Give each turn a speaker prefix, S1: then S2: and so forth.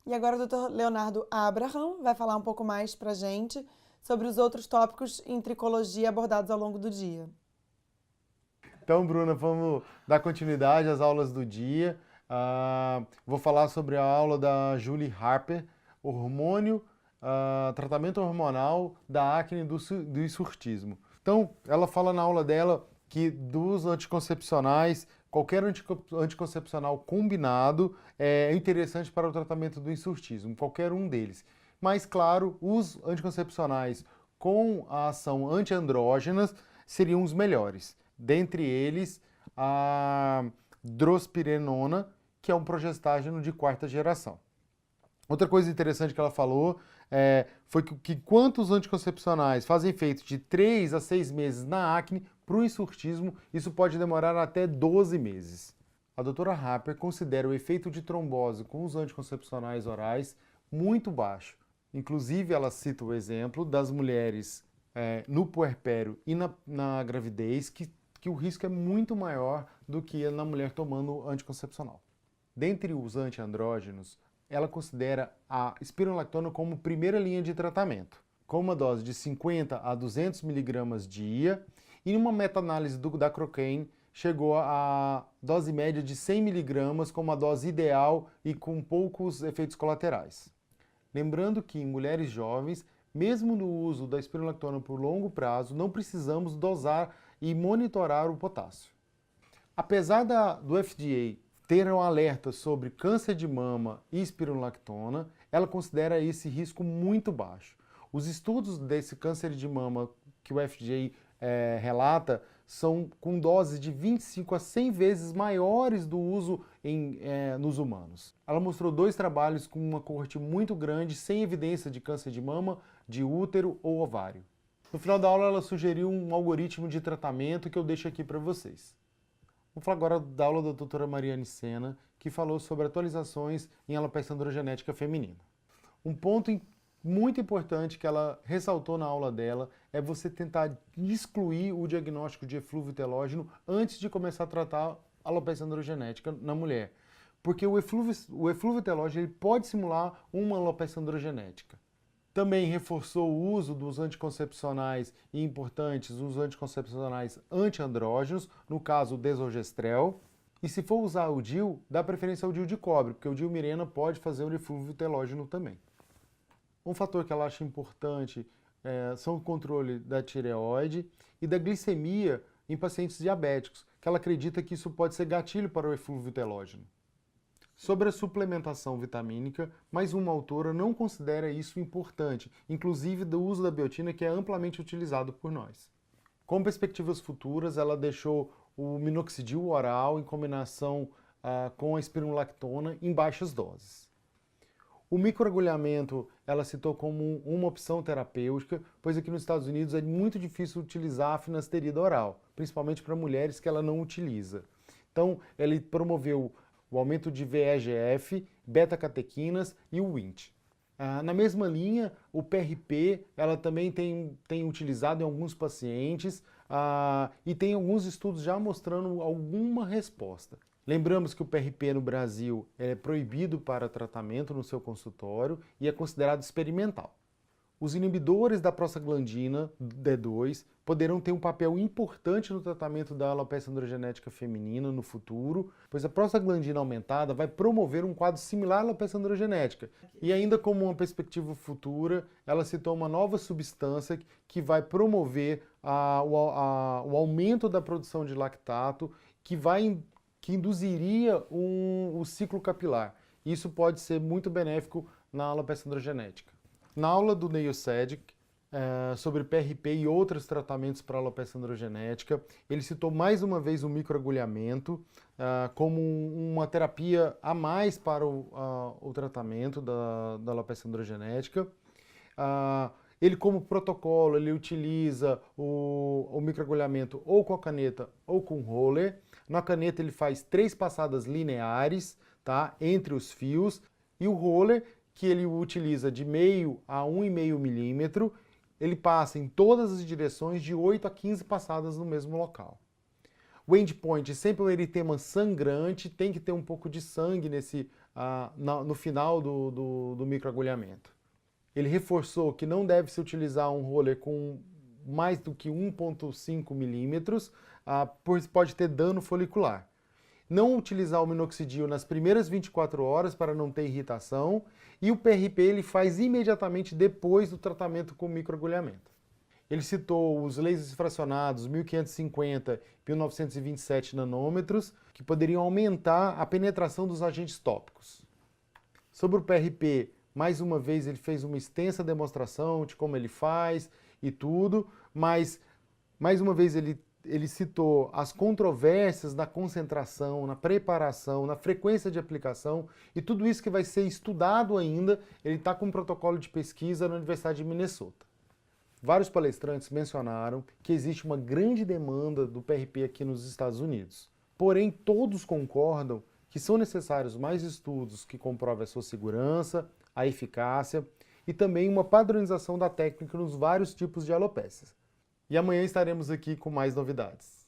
S1: E agora o Dr. Leonardo Abraham vai falar um pouco mais pra gente sobre os outros tópicos em tricologia abordados ao longo do dia.
S2: Então, Bruna, vamos dar continuidade às aulas do dia. Vou falar sobre a aula da Julie Harper, hormônio, tratamento hormonal da acne do hirsutismo. Então, ela fala na aula dela que dos anticoncepcionais, qualquer anticoncepcional combinado é interessante para o tratamento do hirsutismo, qualquer um deles. Mas, claro, os anticoncepcionais com a ação antiandrógenas seriam os melhores. Dentre eles, a drospirenona, que é um progestágeno de quarta geração. Outra coisa interessante que ela falou foi que quanto os anticoncepcionais fazem efeito de 3 a 6 meses na acne, para o hirsutismo isso pode demorar até 12 meses. A doutora Harper considera o efeito de trombose com os anticoncepcionais orais muito baixo. Inclusive, ela cita o exemplo das mulheres no puerpério e na gravidez, que o risco é muito maior do que na mulher tomando anticoncepcional. Dentre os antiandrógenos, ela considera a espironolactona como primeira linha de tratamento, com uma dose de 50 a 200 mg dia, e numa meta-análise da Cochrane chegou a dose média de 100 mg como a dose ideal e com poucos efeitos colaterais. Lembrando que em mulheres jovens, mesmo no uso da espironolactona por longo prazo, não precisamos dosar e monitorar o potássio. Apesar do FDA ter um alerta sobre câncer de mama e espironolactona, ela considera esse risco muito baixo. Os estudos desse câncer de mama que o FDA relata são com doses de 25 a 100 vezes maiores do uso nos humanos. Ela mostrou 2 trabalhos com uma coorte muito grande, sem evidência de câncer de mama, de útero ou ovário. No final da aula, ela sugeriu um algoritmo de tratamento que eu deixo aqui para vocês. Vamos falar agora da aula da doutora Mariane Sena, que falou sobre atualizações em alopecia androgenética feminina. Um ponto muito importante que ela ressaltou na aula dela é você tentar excluir o diagnóstico de eflúvio telógeno antes de começar a tratar a alopecia androgenética na mulher. Porque o eflúvio telógeno ele pode simular uma alopecia androgenética. Também reforçou o uso dos anticoncepcionais e importantes, os anticoncepcionais antiandrógenos, no caso o desogestrel. E se for usar o DIU, dá preferência ao DIU de cobre, porque o DIU Mirena pode fazer o eflúvio telógeno também. Um fator que ela acha importante são o controle da tireoide e da glicemia em pacientes diabéticos, que ela acredita que isso pode ser gatilho para o eflúvio telógeno. Sobre a suplementação vitamínica, mais uma autora não considera isso importante, inclusive do uso da biotina, que é amplamente utilizado por nós. Com perspectivas futuras, ela deixou o minoxidil oral em combinação com a espironolactona em baixas doses. O microagulhamento ela citou como uma opção terapêutica, pois aqui nos Estados Unidos é muito difícil utilizar a finasterida oral, principalmente para mulheres que ela não utiliza. Então, ele promoveu o aumento de VEGF, beta-catequinas e o Wnt. Na mesma linha, o PRP ela também tem utilizado em alguns pacientes e tem alguns estudos já mostrando alguma resposta. Lembramos que o PRP no Brasil é proibido para tratamento no seu consultório e é considerado experimental. Os inibidores da prostaglandina D2 poderão ter um papel importante no tratamento da alopecia androgenética feminina no futuro, pois a prostaglandina aumentada vai promover um quadro similar à alopecia androgenética. E ainda como uma perspectiva futura, ela citou uma nova substância que vai promover o aumento da produção de lactato, que induziria o ciclo capilar. Isso pode ser muito benéfico na alopecia androgenética. Na aula do Neil Sedic, sobre PRP e outros tratamentos para alopecia androgenética, ele citou mais uma vez o microagulhamento como uma terapia a mais para o tratamento da alopecia androgenética. Ele, como protocolo, ele utiliza o microagulhamento ou com a caneta ou com o roller. Na caneta ele faz 3 passadas lineares, tá, entre os fios, e o roller, que ele utiliza de meio a 1,5 milímetro, ele passa em todas as direções de 8 a 15 passadas no mesmo local. O endpoint é sempre um eritema sangrante, tem que ter um pouco de sangue no final do microagulhamento. Ele reforçou que não deve se utilizar um roller com mais do que 1,5 milímetros, pois pode ter dano folicular. Não utilizar o minoxidil nas primeiras 24 horas para não ter irritação, e o PRP ele faz imediatamente depois do tratamento com microagulhamento. Ele citou os lasers fracionados 1550 e 1927 nanômetros, que poderiam aumentar a penetração dos agentes tópicos. Sobre o PRP, mais uma vez ele fez uma extensa demonstração de como ele faz e tudo, mas mais uma vez ele citou as controvérsias na concentração, na preparação, na frequência de aplicação e tudo isso que vai ser estudado ainda. Ele está com um protocolo de pesquisa na Universidade de Minnesota. Vários palestrantes mencionaram que existe uma grande demanda do PRP aqui nos Estados Unidos. Porém, todos concordam que são necessários mais estudos que comprovem a sua segurança, a eficácia e também uma padronização da técnica nos vários tipos de alopécias. E amanhã estaremos aqui com mais novidades.